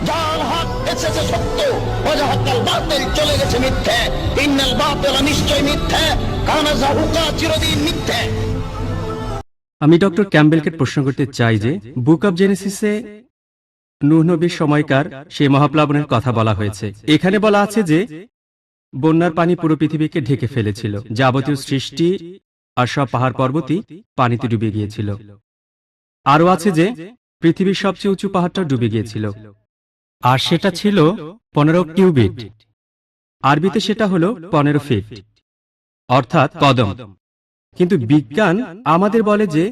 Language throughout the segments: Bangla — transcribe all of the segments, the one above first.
যার হাত এসেছে সত্য, ওয়াজাহাক্কাল বাতিল, চলে গেছে মিথ্যে। ইন্নাল বাতিল, নিশ্চয় মিথ্যে, কানা যাহুকা, চিরদিন মিথ্যে। আমি ডক্টর ক্যাম্বেলকে প্রশ্ন করতে চাই যে বুক অব জেনেসিসে নূহ নবীর সময়কার সেই মহাপ্লাবনের কথা বলা হয়েছে। এখানে বলা আছে যে বন্যার পানি পুরো পৃথিবীকে ঢেকে ফেলেছিল, যাবতীয় সৃষ্টি আর সব পাহাড় পর্বতই পানিতে ডুবে গিয়েছিল। আরও আছে যে পৃথিবীর সবচেয়ে উঁচু পাহাড়টা ডুবে গিয়েছিল, আর সেটা ছিল 15 কিউবিট। আরবিতে সেটা হলো 15 ফিট, অর্থাৎ কদম। কিন্তু বিজ্ঞান আমাদের বলে যে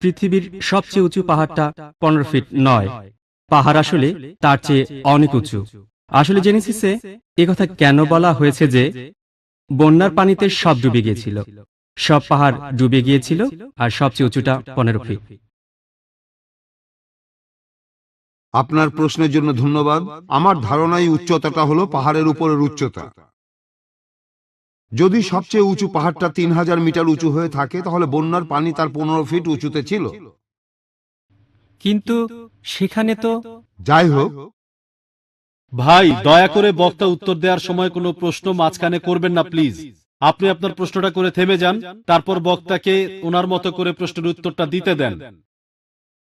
পৃথিবীর সবচেয়ে উঁচু পাহাড়টা 15 ফিট নয়, পাহাড় আসলে তার চেয়ে অনেক উঁচু। আসলে জেনেসিসে একথা কেন বলা হয়েছে যে বন্যার পানিতে সব ডুবে গিয়েছিল, সব পাহাড় ডুবে গিয়েছিল, আর সবচেয়ে উঁচুটা 15 ফিট। আপনার প্রশ্নের জন্য ধন্যবাদ। আমার ধারণাই উচ্চতাটা হলো পাহাড়ের উপরের উচ্চতা। যদি সবচেয়ে উঁচু পাহাড়টা 3000 মিটার উঁচু হয়ে থাকে, তাহলে বন্যার পানি তার 15 ফিট উঁচুতে ছিল। কিন্তু সেখানে তো যাই হোক, ভাই, দয়া করে বক্তা উত্তর দেওয়ার সময় কোনো প্রশ্ন মাঝখানে করবেন না প্লিজ। আপনি আপনার প্রশ্নটা করে থেমে যান, তারপর বক্তাকে ওনার মতো করে প্রশ্নের উত্তরটা দিতে দেন।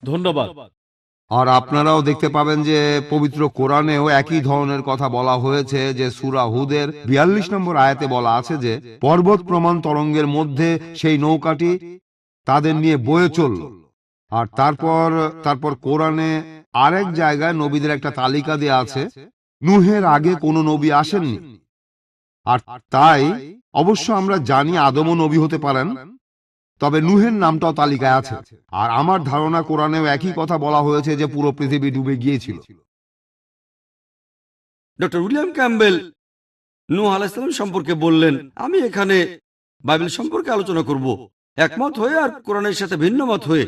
ধন্যবাদ। আর আপনারাও দেখতে পাবেন যে পবিত্র কোরআনেও একই ধরনের কথা বলা হয়েছে। যে সূরা হুদের 42 নম্বর আয়াতে বলা আছে যে পর্বত প্রমাণ তরঙ্গের মধ্যে সেই নৌকাটি তাদের নিয়ে বয়ে চলল। আর তারপর কোরআনে আরেক জায়গায় নবীদের একটা তালিকা দেয়া আছে। নূহের আগে কোনো নবী আসেননি, আর তাই অবশ্য আমরা জানি আদমও নবী হতে পারেন, তবে নূহের নামটাও তালিকায় আছে। আর আমার ধারণা কোরআনেও একই কথা বলা হয়েছে যে পুরো পৃথিবী ডুবে গিয়েছিল। ডক্টর উইলিয়াম ক্যাম্বেল নূহ আলাইহিস সালাম সম্পর্কে বললেন, আমি এখানে বাইবেল সম্পর্কে আলোচনা করব, একমত হয়ে আর কোরআনের সাথে ভিন্ন মত হয়ে।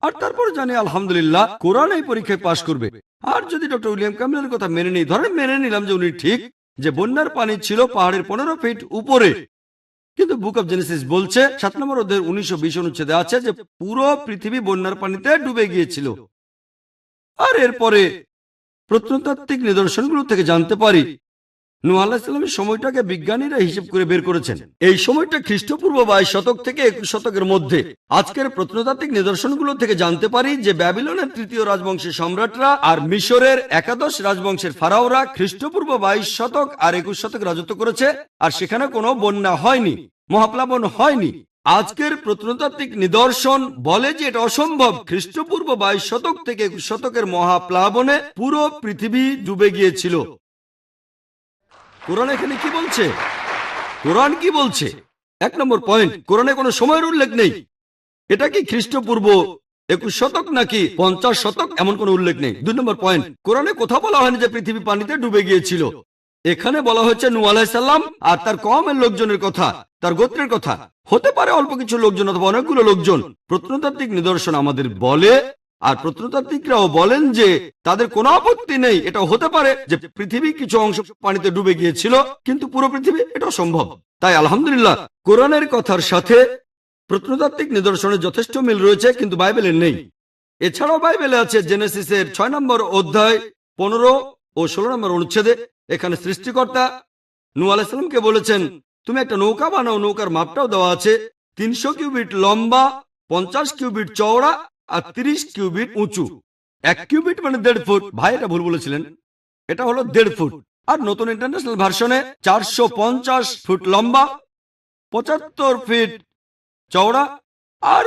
আর তারপর জানি আলহামদুলিল্লাহ কোরআন এই পরীক্ষায় পাশ করবে। আর যদি ডক্টর উইলিয়াম ক্যাম্বেলের কথা মেনে নিই, ধরেন মেনে নিলাম যে উনি ঠিক, যে বন্যার পানি ছিল পাহাড়ের 15 ফিট উপরে, কিন্তু বুক অব জেনেসিস বলছে 7 নম্বর অধ্যায়ের 19-20 অনুচ্ছেদে আছে যে পুরো পৃথিবী বন্যার পানিতে ডুবে গিয়েছিল। আর এরপরে প্রত্নতাত্ত্বিক নিদর্শনগুলো থেকে জানতে পারি নূহ আলাইহিস সালামের সময়টাকে বিজ্ঞানীরা হিসেব করে বের করেছেন। এই সময়টা খ্রিস্টপূর্ব 22 শতক থেকে 21 শতকের মধ্যে। আজকের প্রত্নতাত্ত্বিক নিদর্শনগুলো থেকে জানতে পারি যে ব্যাবিলনের 3য় রাজবংশের সম্রাটরা আর মিশরের একাদশ রাজবংশের ফারাওরা খ্রিস্টপূর্ব 22 শতক আর 21 শতক রাজত্ব করেছে, আর সেখানে কোনো বন্যা হয়নি, মহাপ্লাবন হয়নি। আজকের প্রত্নতাত্ত্বিক নিদর্শন বলে যে এটা অসম্ভব। খ্রিস্টপূর্ব 22 শতক থেকে 21 শতকের মহাপ্লাবনে পুরো পৃথিবী ডুবে গিয়েছিল। কোরআন এখানে কি বলছে? কোরআন কি বলছে? 1 নম্বর পয়েন্ট, কোরআনে কোনো সময়ের উল্লেখ নেই। এটা কি খ্রিস্টপূর্ব 21 শতক নাকি 50 শতক, এমন কোনো উল্লেখ নেই। 2 নম্বর পয়েন্ট, কোরআনে কোথাও বলা হয়নি যে পৃথিবী পানিতে ডুবে গিয়েছিল। এখানে বলা হয়েছে নূহ আলাইহিস সালাম আর তার কওমের লোকজনের কথা, তার গোত্রের কথা। হতে পারে অল্প কিছু লোকজন অথবা অনেকগুলো লোকজন। প্রত্নতাত্ত্বিক নিদর্শন আমাদের বলে, আর প্রত্নতাত্ত্বিকরাও বলেন যে তাদের কোনো আপত্তি নেই, এটা হতে পারে যে পৃথিবী কিছু অংশ পানিতে ডুবে গিয়েছিল, কিন্তু পুরো পৃথিবী এটা সম্ভব। তাই আলহামদুলিল্লাহ কোরআনের কথার সাথে প্রত্নতাত্ত্বিক নিদর্শনের যথেষ্ট মিল রয়েছে, কিন্তু বাইবেলের নেই। এছাড়াও বাইবেলে আছে জেনেসিসের 6 নম্বর অধ্যায় 15 ও 16 নম্বর অনুচ্ছেদে। এখানে সৃষ্টিকর্তা নূহ আলাইহিস সালামকে বলেছেন, তুমি একটা নৌকা বানাও। নৌকার মাপটাও দেওয়া আছে, 300 কিউবিট লম্বা, 50 কিউবিট চওড়া আর 30 কিউবিট উঁচু। 1 কিউবিট মানে 1.5 ফুট। ভাই এটা ভুল বলেছিলেন, এটা হলো 1.5 ফুট। আর নতুন ইন্টারন্যাশনাল ভার্সনে 450 ফুট লম্বা, 75 ফিট চওড়া আর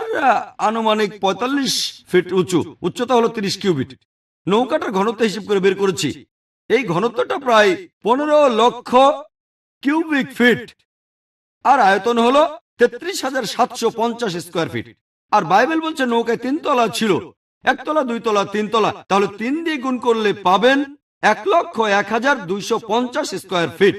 আনুমানিক 45 ফিট উঁচু। উচ্চতা হলো 30 কিউবিট। নৌকাটার ঘনত্ব হিসেব করে বের করেছি, এই ঘনত্বটা প্রায় 15 লক্ষ কিউবিক ফিট, আর আয়তন হলো 33,750 স্কোয়ার ফিট। আর বাইবেল বলছে নৌকায় 3 তলা ছিল, 1 তলা, 2 তলা, 3 তলা। তাহলে 3 দিয়ে গুণ করলে পাবেন 1,01,250 স্কোয়ার ফিট।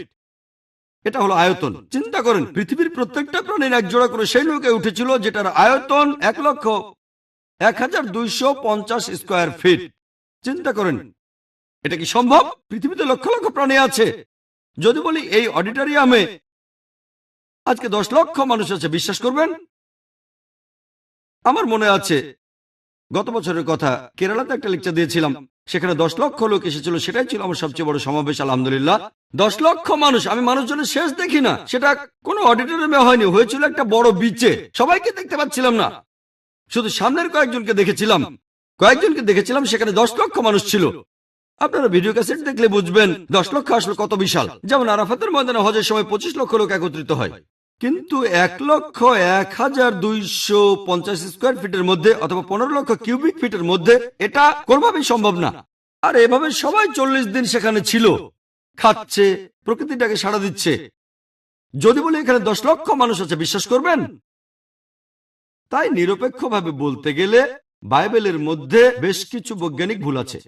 এটা হলো আয়তন। চিন্তা করেন, পৃথিবীর প্রত্যেকটা প্রাণীর এক জোড়া করে সেই নৌকায় উঠেছিল, যেটার আয়তন 1,01,250 স্কোয়ার ফিট। চিন্তা করেন, এটা কি সম্ভব? পৃথিবীতে লক্ষ লক্ষ প্রাণী আছে। যদি বলি এই অডিটোরিয়ামে আজকে 10 লক্ষ মানুষ আছে, বিশ্বাস করবেন? আমার মনে আছে গত বছরের কথা, কেরালাতে একটা লেকচার দিয়েছিলাম। সেখানে 10 লক্ষ লোক এসেছিল, সেটাই ছিল আমার সবচেয়ে বড় সমাবেশ। আলহামদুলিল্লাহ, 10 লক্ষ মানুষ। আমি মানুষজনের শেষ দেখি না, সেটা কোনো অডিটোরিয়ামে হয়নি, হয়েছিল একটা বড় বিচে। সবাইকে দেখতে পাচ্ছিলাম না, শুধু সামনের কয়েকজনকে দেখেছিলাম। সেখানে 10 লক্ষ মানুষ ছিল। আপনারা ভিডিও ক্যাসেট দেখলে বুঝবেন 10 লক্ষ আসলে কত বিশাল। যেমন আরাফাতের ময়দানে হজের সময় 25 লক্ষ লোক একত্রিত হয়, কিন্তু 1,01,250 স্কোয়ার ফিটের মধ্যে অথবা 15 লক্ষ কিউবিক ফিটের মধ্যে এটা কোনোভাবেই সম্ভব না। আর এভাবে সবাই 40 দিন সেখানে ছিল, খাচ্ছে, প্রকৃতিটাকে সাড়া দিচ্ছে। যদি বলি এখানে 10 লক্ষ মানুষ আছে, বিশ্বাস করবেন? তাই নিরপেক্ষভাবে বলতে গেলে বাইবেলের মধ্যে বেশ কিছু বৈজ্ঞানিক ভুল আছে।